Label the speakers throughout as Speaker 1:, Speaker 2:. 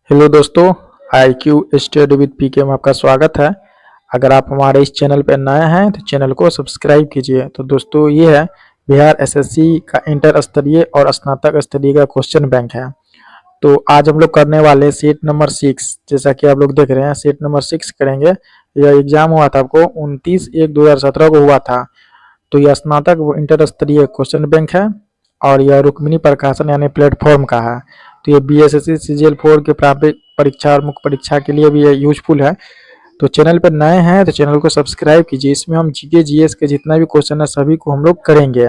Speaker 1: Hello दोस्तों, I Q study with पीके में आपका स्वागत है। अगर आप हमारे इस चैनल पर नए हैं तो चैनल को सब्सक्राइब कीजिए। तो दोस्तों ये है बिहार एसएससी का इंटर स्तरीय और स्नातक स्तरीय का क्वेश्चन बैंक है। तो आज हम लोग करने वाले सेट नंबर 6, जैसा कि आप लोग देख रहे हैं सेट नंबर 6 करेंगे। यह एग्जाम हुआ था आपको 29/1/2017 को हुआ था। तो यह स्नातक व इंटर स्तरीय क्वेश्चन बैंक है और यह रुक्मिणी प्रकाशन यानी प्लेटफॉर्म का है। तो ये बीएसएससी सीजीएल 4 के प्रारंभिक परीक्षा और मुख्य परीक्षा के लिए भी ये यूजफुल है। तो चैनल पर नए हैं तो चैनल को सब्सक्राइब कीजिए। इसमें हम जीके जीएस के जितना भी क्वेश्चन है सभी को हम लोग करेंगे।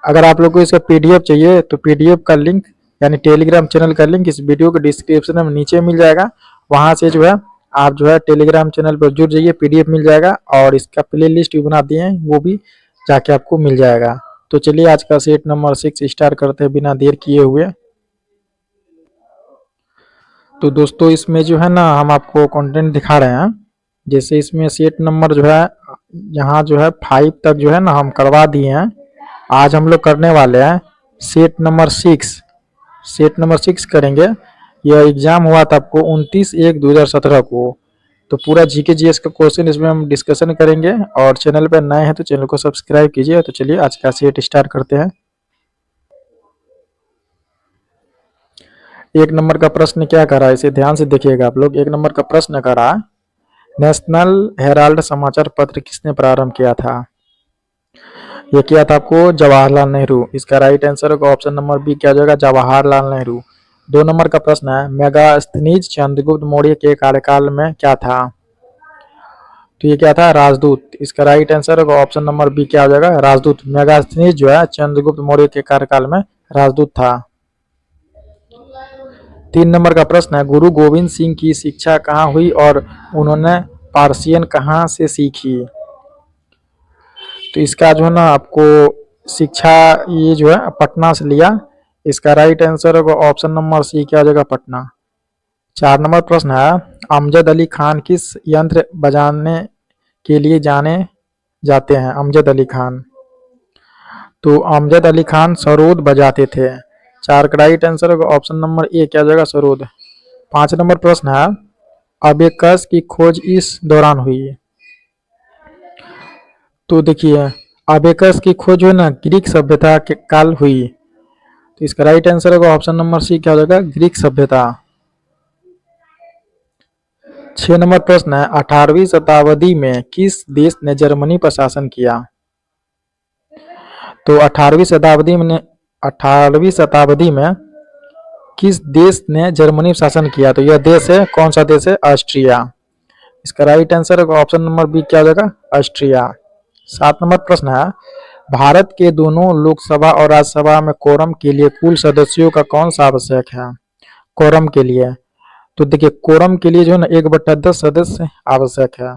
Speaker 1: अगर आप लोग को इसका पीडीएफ चाहिए तो पीडीएफ का लिंक यानी टेलीग्राम चैनल का लिंक इस वीडियो के डिस्क्रिप्शन में नीचे मिल जाएगा। वहां से जो है आप जो है टेलीग्राम चैनल पर जुड़ जाइए, पीडीएफ मिल जाएगा और इसका प्ले लिस्ट भी बना दिए हैं, वो भी जाके आपको मिल जाएगा। तो चलिए आज का सेट नंबर 6 स्टार्ट करते हैं बिना देर किए हुए। तो दोस्तों इसमें जो है ना हम आपको कंटेंट दिखा रहे हैं। जैसे इसमें सेट नंबर जो है यहाँ जो है 5 तक जो है ना हम करवा दिए हैं। आज हम लोग करने वाले हैं सेट नंबर 6। सेट नंबर 6 करेंगे। यह एग्जाम हुआ था आपको 29/1/2017 को। तो पूरा जीके जीएस का क्वेश्चन इसमें हम डिस्कशन करेंगे और चैनल पर नए हैं तो चैनल को सब्सक्राइब कीजिए। तो चलिए आज का सेट स्टार्ट करते हैं। एक नंबर का प्रश्न क्या करा है, इसे ध्यान से देखिएगा आप लोग। एक नंबर का प्रश्न करा, नेशनल हेराल्ड समाचार पत्र किसने प्रारंभ किया था? ये किया था आपको जवाहरलाल नेहरू। इसका राइट आंसर होगा ऑप्शन नंबर बी, क्या हो जाएगा जवाहरलाल नेहरू। 2 नंबर का प्रश्न है, मेगास्थनीज चंद्रगुप्त मौर्य के कार्यकाल में क्या था? तो ये क्या था राजदूत। इसका राइट आंसर होगा ऑप्शन नंबर बी, क्या हो जाएगा राजदूत। मेगास्थनीज जो है चंद्रगुप्त मौर्य के कार्यकाल में राजदूत था। 3 नंबर का प्रश्न है, गुरु गोविंद सिंह की शिक्षा कहाँ हुई और उन्होंने पार्सियन कहाँ से सीखी? तो इसका जो है ना आपको शिक्षा ये जो है पटना से लिया। इसका राइट आंसर होगा ऑप्शन नंबर सी, क्या हो जाएगा पटना। 4 नंबर प्रश्न है, अमजद अली खान किस यंत्र बजाने के लिए जाने जाते हैं? अमजद अली खान, तो अमजद अली खान सरोद बजाते थे। 4 का राइट आंसर होगा ऑप्शन नंबर ए, क्या जगह सरोद। 5 नंबर प्रश्न है, अबेकस की खोज इस दौरान हुई? तो देखिए अबेकस की खोज जो है ना ग्रीक सभ्यता के काल हुई। तो इसका राइट आंसर होगा ऑप्शन नंबर सी, क्या हो जाएगा ग्रीक सभ्यता। 6 नंबर प्रश्न है, 18वीं शताब्दी में किस देश ने जर्मनी पर शासन किया? तो 18वीं शताब्दी में किस देश ने जर्मनी पर शासन किया? तो यह देश है, कौन सा देश है? ऑस्ट्रिया। इसका राइट आंसर होगा ऑप्शन नंबर बी, क्या हो जाएगा ऑस्ट्रिया। 7 नंबर प्रश्न है, भारत के दोनों लोकसभा और राज्यसभा में कोरम के लिए कुल सदस्यों का कौन सा आवश्यक है? कोरम के लिए, तो देखिए कोरम के लिए जो है ना 1/10 सदस्य आवश्यक है।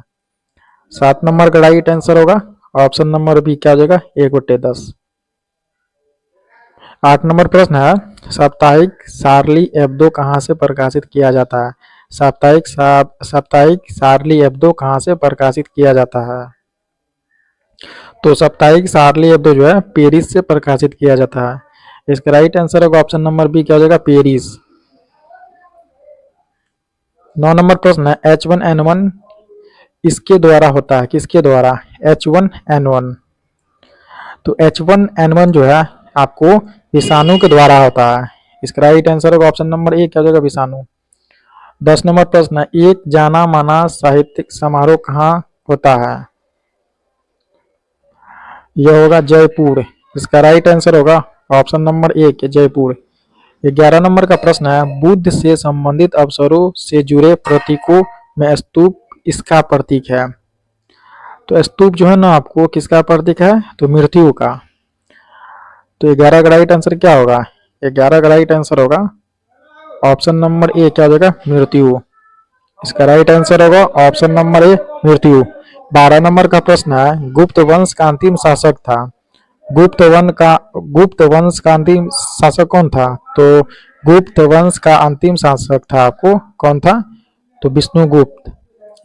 Speaker 1: 7 नंबर का राइट आंसर होगा ऑप्शन नंबर बी, क्या हो जाएगा 1/10। 8 नंबर प्रश्न है, साप्ताहिक शार्ली एब्दो कहाँ से प्रकाशित किया जाता है? साप्ताहिक शार्ली एब्दो कहाँ से प्रकाशित किया जाता है? तो साप्ताहिक शार्ली एब्दो जो है पेरिस से प्रकाशित किया जाता है। इसका राइट आंसर होगा ऑप्शन नंबर बी, क्या हो जाएगा पेरिस। 9 नंबर प्रश्न है, H1N1 इसके द्वारा होता है? किसके द्वारा? H1N1, तो H1N1 जो है आपको विषाणु के द्वारा होता है। इसका राइट आंसर होगा ऑप्शन नंबर ए, क्या हो जाएगा विषाणु। 10 नंबर प्रश्न है, एक जाना माना साहित्यिक समारोह कहाँ होता है? यह होगा जयपुर। इसका राइट आंसर होगा ऑप्शन नंबर ए, जयपुर। 11 नंबर का प्रश्न है, बुद्ध से संबंधित अवसरों से जुड़े प्रतीकों में स्तूप इसका प्रतीक है? तो स्तूप जो है ना आपको किसका प्रतीक है? तो मृत्यु का। तो 11 का राइट आंसर क्या होगा? 11 का राइट आंसर होगा ऑप्शन नंबर ए, क्या हो जाएगा मृत्यु। इसका राइट आंसर होगा ऑप्शन नंबर ए, मृत्यु। 12 नंबर का प्रश्न है, गुप्त वंश का अंतिम शासक था? गुप्त वंश का अंतिम शासक कौन था? तो गुप्त वंश का अंतिम शासक था आपको कौन था? तो विष्णुगुप्त।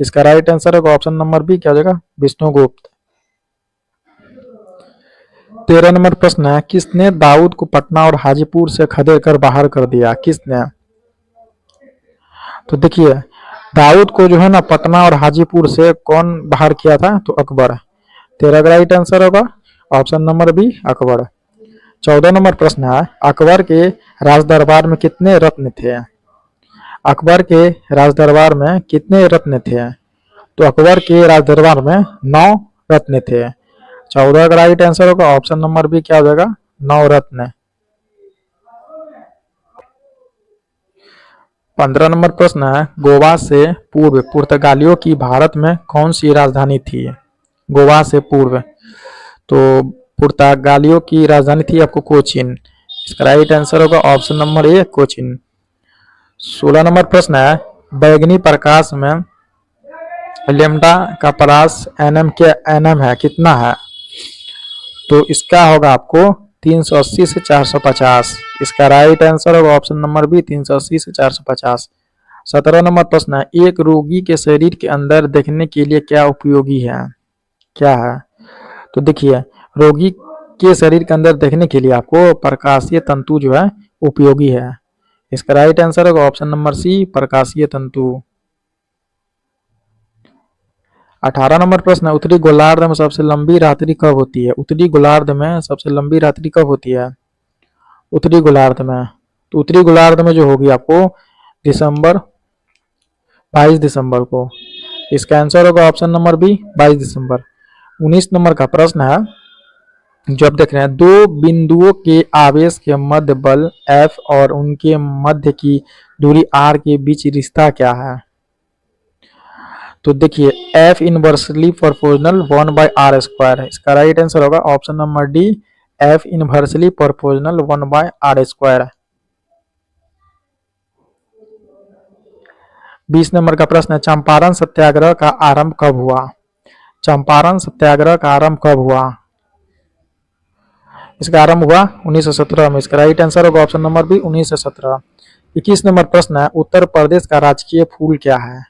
Speaker 1: इसका राइट आंसर होगा ऑप्शन नंबर बी, क्या हो जाएगा विष्णुगुप्त। 13 नंबर प्रश्न है, किसने दाऊद को पटना और हाजीपुर से खदेड़ कर बाहर कर दिया? किसने? तो देखिए, दाऊद को जो है ना पटना और हाजीपुर से कौन बाहर किया था? तो अकबर। 13 का राइट आंसर होगा ऑप्शन नंबर बी, अकबर। 14 नंबर प्रश्न है, अकबर के राज दरबार में कितने रत्न थे? अकबर के राज दरबार में कितने रत्न थे? तो अकबर के राज दरबार में 9 रत्न थे। 14 का राइट आंसर होगा ऑप्शन नंबर बी, क्या हो जाएगा? 9 रत्न। 15 नंबर प्रश्न है, गोवा से पूर्व पुर्तगालियों की भारत में कौन सी राजधानी थी? गोवा से पूर्व तो पुर्तगालियों की राजधानी थी आपको कोचिन। इसका राइट आंसर होगा ऑप्शन नंबर ए, कोचिन। 16 नंबर प्रश्न है, बैगनी प्रकाश में लेमडा का परास एनएम के एनएम है कितना है? तो इसका होगा आपको 380 से 450। इसका राइट आंसर होगा ऑप्शन नंबर बी, 380 से 450। 17 नंबर प्रश्न है, एक रोगी के शरीर के अंदर देखने के लिए क्या उपयोगी है? क्या है? तो देखिए, रोगी के शरीर के अंदर देखने के लिए आपको प्रकाशीय तंतु जो है उपयोगी है। इसका राइट आंसर होगा ऑप्शन नंबर सी, प्रकाशीय तंतु। 18 नंबर प्रश्न है, उत्तरी गोलार्ध में सबसे लंबी रात्रि कब होती है? उत्तरी गोलार्ध में सबसे लंबी रात्रि कब होती है? उत्तरी गोलार्ध में तो उत्तरी गोलार्ध में जो होगी आपको दिसंबर 22 दिसंबर को। इसका आंसर होगा ऑप्शन नंबर बी, 22 दिसंबर। 19 नंबर का प्रश्न है, जो आप देख रहे हैं, दो बिंदुओं के आवेश के मध्य बल F और उनके मध्य की दूरी R के बीच रिश्ता क्या है? तो देखिए, F इनवर्सली प्रोपोर्शनल 1/r²। इसका राइट आंसर होगा option number D, F inversely proportional 1/r²। 20 number का प्रश्न है, चंपारण सत्याग्रह का आरंभ कब हुआ? चंपारण सत्याग्रह का आरंभ कब हुआ? इसका आरंभ हुआ 1917 में। इसका राइट आंसर होगा ऑप्शन नंबर बी, 1917। 21 नंबर प्रश्न है, उत्तर प्रदेश का राजकीय फूल क्या है?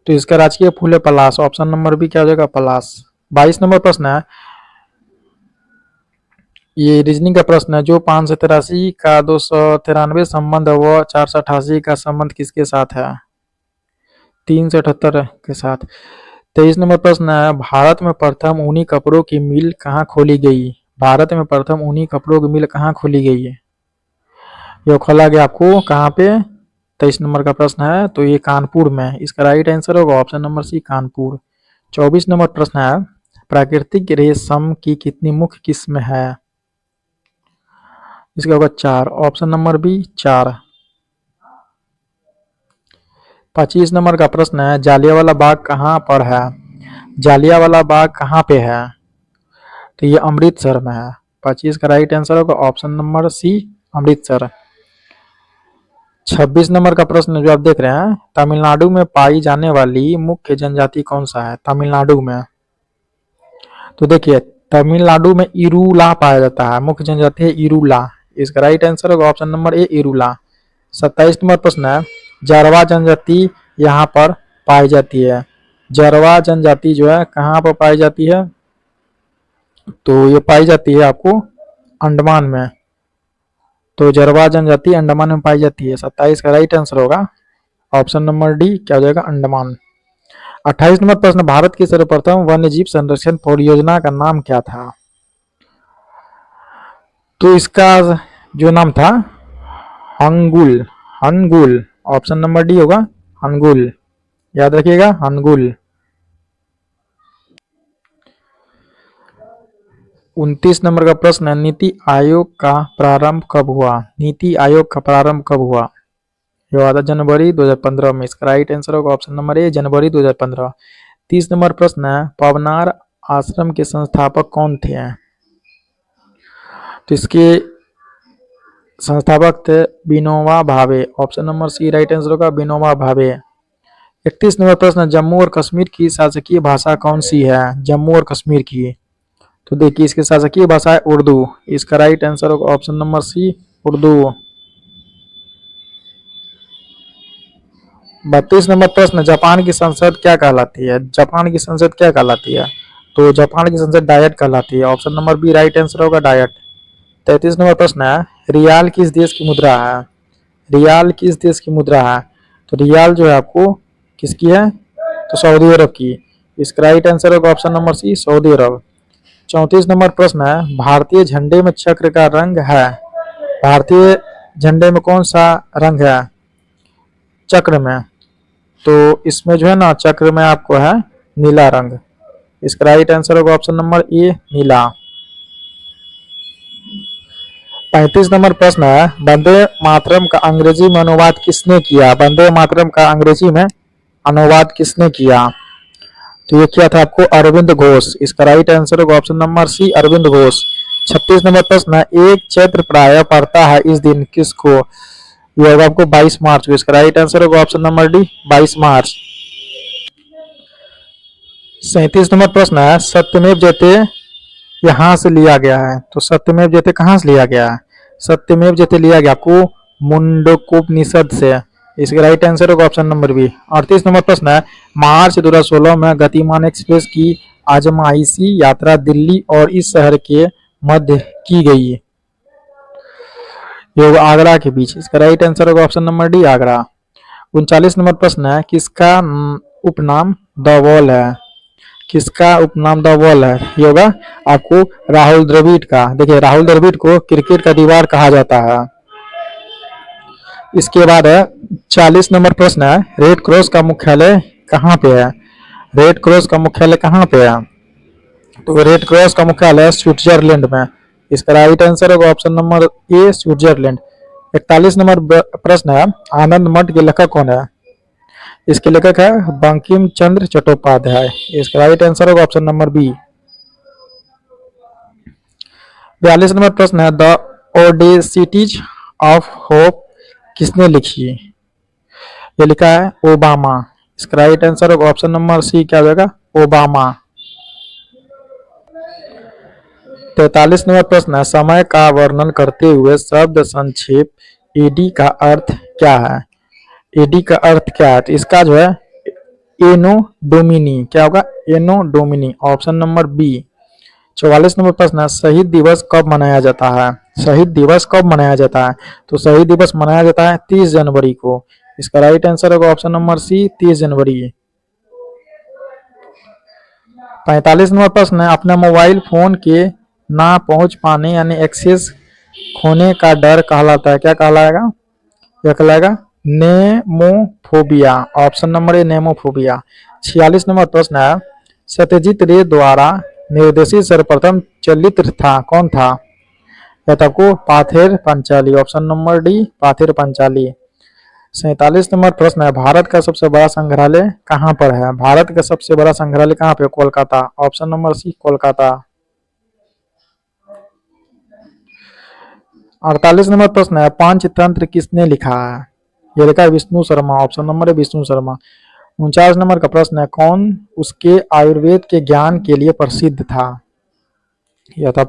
Speaker 1: तो इसका राजकीय फूल है पलाश। ऑप्शन नंबर बी क्या हो जाएगा? पलाश। 22 नंबर प्रश्न है, ये रीजनिंग का प्रश्न है, जो 583 का 293 संबंध व 488 का संबंध किसके साथ है? 378 के साथ। 23 नंबर प्रश्न है, भारत में प्रथम ऊनी कपड़ों की मिल कहाँ खोली गई? भारत में प्रथम ऊनी कपड़ों की मिल कहाँ खोली गई है? ये खोला गया आपको कहाँ पे? 23 नंबर का प्रश्न है, तो ये कानपुर में। इसका राइट आंसर होगा ऑप्शन नंबर सी, कानपुर। 24 नंबर प्रश्न है, प्राकृतिक रेशम की कितनी मुख्य किस्म है? इसका होगा 4। Option number B, 4। 25 नंबर का प्रश्न है, जालियांवाला बाग कहाँ पर है? जालियांवाला बाग कहाँ पे है? तो ये अमृतसर में है। 25 का राइट आंसर होगा ऑप्शन नंबर सी, अमृतसर। 26 नंबर का प्रश्न जो आप देख रहे हैं, तमिलनाडु में पाई जाने वाली मुख्य जनजाति कौन सा है? तमिलनाडु में तो देखिए, तमिलनाडु में इरूला पाया जाता है, मुख्य जनजाति है इरूला। इसका राइट आंसर होगा ऑप्शन नंबर ए, इरूला। 27 नंबर प्रश्न है, जारवा जनजाति यहाँ पर पाई जाती है। जारवा जनजाति जो है कहाँ पर पाई जाती है? तो ये पाई जाती है आपको अंडमान में। तो जारवा जनजाति अंडमान में पाई जाती है। 27 का राइट आंसर होगा ऑप्शन नंबर डी, क्या हो जाएगा? अंडमान। 28 नंबर प्रश्न, भारत की सर्वप्रथम वन्यजीव संरक्षण परियोजना का नाम क्या था? तो इसका जो नाम था हंगुल। हनगुल। ऑप्शन नंबर डी होगा हनगुल, याद रखिएगा, हनगुल। 29 नंबर का प्रश्न है, नीति आयोग का प्रारंभ कब हुआ? नीति आयोग का प्रारंभ कब हुआ? ये हुआ था जनवरी 2015 में। इसका राइट आंसर होगा ऑप्शन नंबर ए, जनवरी 2015। 30 नंबर प्रश्न है, पवनार आश्रम के संस्थापक कौन थे? तो इसके संस्थापक थे Vinoba Bhave. Option number C right answer होगा, विनोबा भावे। 31 नंबर प्रश्न, जम्मू और कश्मीर की शासकीय भाषा कौन सी है? जम्मू और कश्मीर की तो देखिए, इसकी शासकीय भाषा है उर्दू। इसका राइट आंसर होगा ऑप्शन नंबर सी, उर्दू। 32 नंबर प्रश्न, जापान की संसद क्या कहलाती है? जापान की संसद क्या कहलाती है? तो जापान की संसद डायट कहलाती है। Option number B right answer होगा, डायट। 33 नंबर प्रश्न है, रियाल किस देश की मुद्रा है? रियाल किस देश की मुद्रा है? तो रियाल जो है आपको किसकी है? तो सऊदी अरब की। इसका राइट आंसर होगा ऑप्शन नंबर सी, सऊदी अरब। 34 नंबर प्रश्न है, भारतीय झंडे में चक्र का रंग है। भारतीय झंडे में कौन सा रंग है चक्र में? तो इसमें जो है ना चक्र में आपको है नीला रंग। इसका राइट आंसर होगा ऑप्शन नंबर ए, नीला। 35 नंबर प्रश्न है, वंदे मातरम का अंग्रेजी में अनुवाद किसने किया? वंदे मातरम का अंग्रेजी में अनुवाद किसने किया? तो ये किया था आपको अरविंद घोष। इसका राइट आंसर होगा option number C, Arvind Ghosh. 36 नंबर प्रश्न है, एक चैत्र प्राय पड़ता है इस दिन किसको? ये होगा आपको 22 मार्च को। इसका राइट आंसर होगा ऑप्शन नंबर डी, 22 मार्च। 37 नंबर प्रश्न है, सत्यमेव जयते यहाँ से लिया गया है। तो सत्यमेव जयते कहाँ से लिया गया है? सत्यमेव जयते लिया गया आपको मुंडकोपनिषद से। इसका राइट आंसर होगा ऑप्शन नंबर बी। 38 नंबर प्रश्न है, मार्च 2016 में गतिमान एक्सप्रेस की आजमाइशी यात्रा दिल्ली और इस शहर के मध्य की गई। ये होगा आगरा के बीच। इसका राइट आंसर होगा option number D, Agra. 39 number प्रश्न है, किसका उपनाम द वॉल है? किसका उपनाम द वॉल है? ये होगा आपको राहुल द्रविड़ का। देखिए राहुल द्रविड़ को क्रिकेट का दीवार कहा जाता है। इसके बाद है 40 नंबर प्रश्न है, रेड क्रॉस का मुख्यालय कहाँ पे है? रेड क्रॉस का मुख्यालय कहाँ पे है? तो रेड क्रॉस का मुख्यालय स्विट्जरलैंड में। इसका राइट आंसर होगा ऑप्शन नंबर ए, स्विट्जरलैंड। 41 नंबर प्रश्न है, आनंद मठ के लेखक कौन है? इसके लेखक है बंकिम चंद्र चट्टोपाध्याय। इसका राइट आंसर होगा ऑप्शन नंबर बी। 42 नंबर प्रश्न है, द ओडेसिटीज ऑफ होप किसने लिखी? ये लिखा है ओबामा। इसका राइट आंसर होगा ऑप्शन नंबर सी, क्या हो जाएगा? ओबामा। 43 नंबर प्रश्न है, समय का वर्णन करते हुए शब्द संक्षेप एडी का अर्थ क्या है? एडी का अर्थ क्या है? तो इसका जो है एनो डोमिनी, क्या होगा? Anno Domini, option number B. 44 नंबर प्रश्न है, शहीद दिवस कब मनाया जाता है? शहीद दिवस कब मनाया जाता है? तो शहीद दिवस मनाया जाता है 30 जनवरी को। इसका राइट आंसर होगा ऑप्शन नंबर सी, 30 जनवरी। 45 नंबर प्रश्न है, अपने मोबाइल फोन के ना पहुंच पाने यानी एक्सेस खोने का डर कहलाता है, क्या कहलाएगा? यह कहलाएगा नेमोफोबिया, ऑप्शन नंबर ए, नेमोफोबिया। 46 नंबर प्रश्न है, सत्यजीत रे द्वारा निर्देशित सर्वप्रथम चलचित्र था कौन था? यह था आपको Pather Panchali, option number D, Pather Panchali. 47 number प्रश्न है, भारत का सबसे बड़ा संग्रहालय कहाँ पर है? भारत का सबसे बड़ा संग्रहालय कहाँ पे? Kolkata, option number C, Kolkata. 48 नंबर प्रश्न है, पंचतंत्र किसने लिखा है? ये लिखा है विष्णु शर्मा, ऑप्शन नंबर है विष्णु शर्मा। 49 नंबर का प्रश्न है, कौन उसके आयुर्वेद के ज्ञान के लिए प्रसिद्ध था? यह था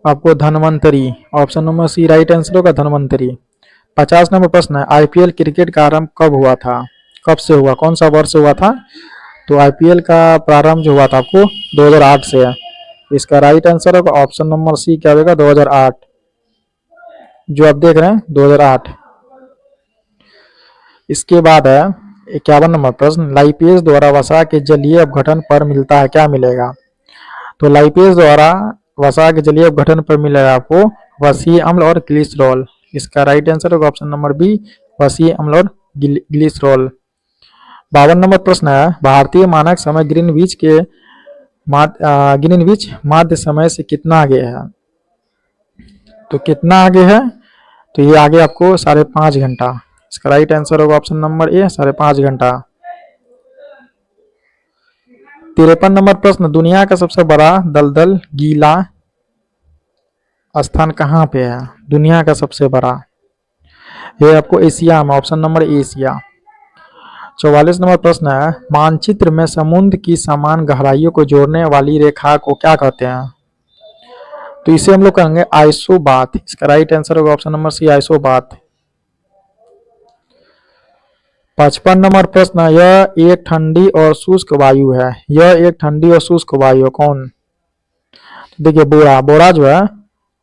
Speaker 1: आपको Dhanvantari, option number C right answer होगा, धन्वंतरी। 50 नंबर प्रश्न है, आईपीएल क्रिकेट का आरंभ कब हुआ था? कब से हुआ? कौन सा वर्ष हुआ था? तो आईपीएल का प्रारंभ जो हुआ था आपको 2008 से है। इसका राइट आंसर होगा ऑप्शन नंबर सी, क्या होगा? 2008, जो आप देख रहे हैं 2008। इसके बाद है 51 नंबर प्रश्न, लाइपेज द्वारा वसा के जलीय अपघटन पर मिलता है, क्या मिलेगा? तो लाइपेज द्वारा वसा के जलीय अपघटन पर मिलेगा आपको वसीय अम्ल और ग्लिसरॉल। इसका राइट आंसर होगा ऑप्शन नंबर बी, वसीय अम्ल और ग्लिसरॉल। 52 नंबर प्रश्न है, भारतीय मानक समय ग्रीनविच माध्य समय से कितना आगे है? तो कितना आगे है? तो ये आगे आपको 5.5 घंटा। इसका राइट आंसर होगा ऑप्शन नंबर ए, 5.5 घंटा। 53 नंबर प्रश्न, दुनिया का सबसे बड़ा दलदल गीला स्थान कहाँ पे है? दुनिया का सबसे बड़ा, ये आपको एशिया में, ऑप्शन नंबर एशिया। 44 नंबर प्रश्न है, मानचित्र में समुद्र की समान गहराइयों को जोड़ने वाली रेखा को क्या कहते हैं? तो इसे हम लोग कहेंगे आइसोबाथ। इसका राइट आंसर होगा ऑप्शन नंबर सी, आइसोबाथ। 55 नंबर प्रश्न, यह एक ठंडी और शुष्क वायु है। यह एक ठंडी और शुष्क वायु कौन? देखिए बोरा, बोरा जो है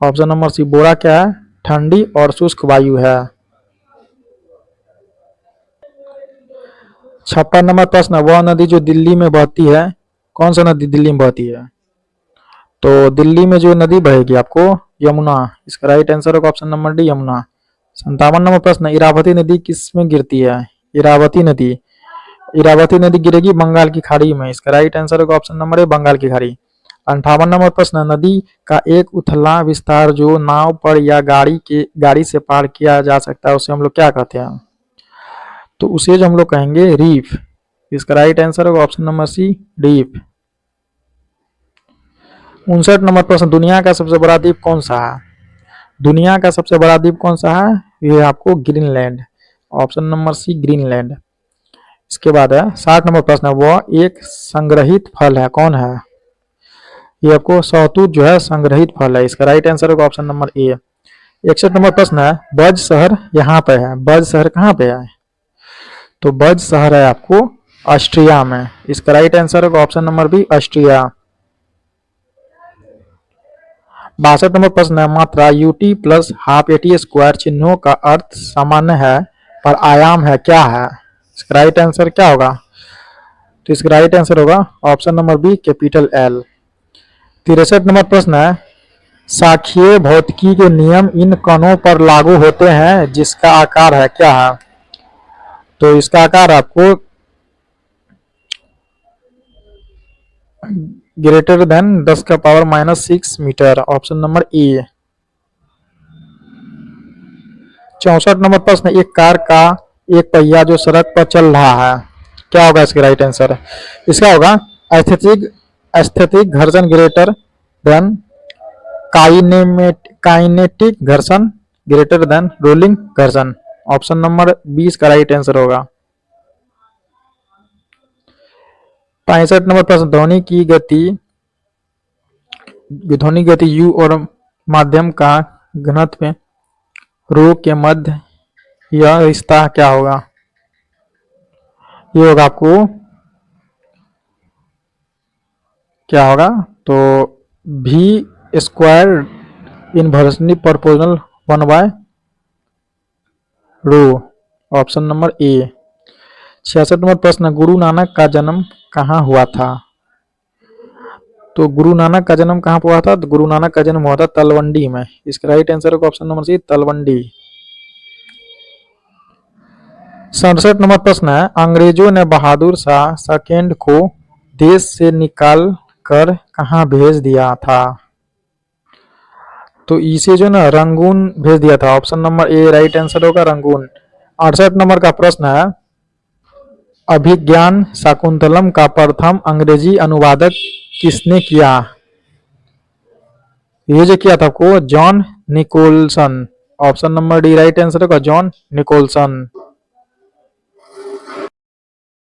Speaker 1: ऑप्शन नंबर सी, बोरा क्या है? ठंडी और शुष्क वायु है। 56 नंबर प्रश्न, वह नदी जो दिल्ली में बहती है, कौन सा नदी दिल्ली में बहती है? तो दिल्ली में जो नदी बहेगी आपको, यमुना। इसका राइट आंसर होगा option number D, Yamuna. 57 number प्रश्न, इरावती नदी किस में गिरती है? इरावती नदी, इरावती नदी गिरेगी बंगाल की खाड़ी में। इसका राइट आंसर होगा ऑप्शन नंबर ए, बंगाल की खाड़ी। 58 नंबर प्रश्न, नदी का एक उथला विस्तार जो नाव पर या गाड़ी से पार किया जा सकता है, उसे हम लोग क्या कहते हैं? तो उसे जो हम लोग कहेंगे रीफ। इसका राइट आंसर होगा ऑप्शन नंबर सी, रीफ। 59 नंबर प्रश्न, दुनिया का सबसे बड़ा द्वीप कौन सा है? दुनिया का सबसे बड़ा द्वीप कौन सा है? ये आपको Greenland, option number C, Greenland. इसके बाद है 60 नंबर प्रश्न, वह एक संग्रहित फल है, कौन है? ये आपको शहतूत जो है संग्रहित फल है। इसका राइट आंसर होगा ऑप्शन नंबर ए। 61 नंबर प्रश्न है, बज शहर यहाँ पे है, बज शहर कहाँ पे है? तो बज शहर है आपको ऑस्ट्रिया में। इसका राइट आंसर होगा ऑप्शन नंबर बी, ऑस्ट्रिया। 62 नंबर प्रश्न है, मात्रा UT plus half AT square चिन्हों का अर्थ सामान्य है पर आयाम है, क्या है? इसका राइट आंसर क्या होगा? तो इसका राइट आंसर होगा option number B, capital L. 63 नंबर प्रश्न है, सांख्यिकीय भौतिकी के नियम इन कणों पर लागू होते हैं जिसका आकार है, क्या है? तो इसका आकार आपको ग्रेटर देन 10 का पावर -6 मीटर, ऑप्शन नंबर ए। 64 नंबर प्रश्न, एक कार का एक पहिया जो सड़क पर चल रहा है, क्या होगा इसका राइट आंसर? इसका होगा एस्थेटिक घर्षण ग्रेटर देन काइनेटिक घर्षण ग्रेटर देन रोलिंग घर्षण, ऑप्शन नंबर 20 का राइट आंसर होगा। 65 नंबर प्रश्न, ध्वनि गति u और माध्यम का घनत्व रो के मध्य यह रिश्ता क्या होगा? ये होगा आपको क्या होगा? तो v स्क्वायर इनवर्सली प्रोपोर्शनल 1/रो, ऑप्शन नंबर ए। 66 नंबर प्रश्न, गुरु नानक का जन्म कहाँ हुआ था? तो गुरु नानक का जन्म कहाँ हुआ था? तो गुरु नानक का जन्म हुआ था तलवंडी में। इसका राइट आंसर होगा ऑप्शन नंबर सी, तलवंडी। 67 नंबर प्रश्न है, अंग्रेजों ने बहादुर शाह सेकेंड को देश से निकाल कर कहाँ भेज दिया था? तो इसे जो ना रंगून भेज दिया था, ऑप्शन नंबर ए राइट आंसर होगा, रंगून। 68 नंबर का प्रश्न है, अभिज्ञान शाकुंतलम का प्रथम अंग्रेजी अनुवादक किसने किया? ये जो किया था आपको John Nicholson, option number D right answer होगा, जॉन निकोलसन।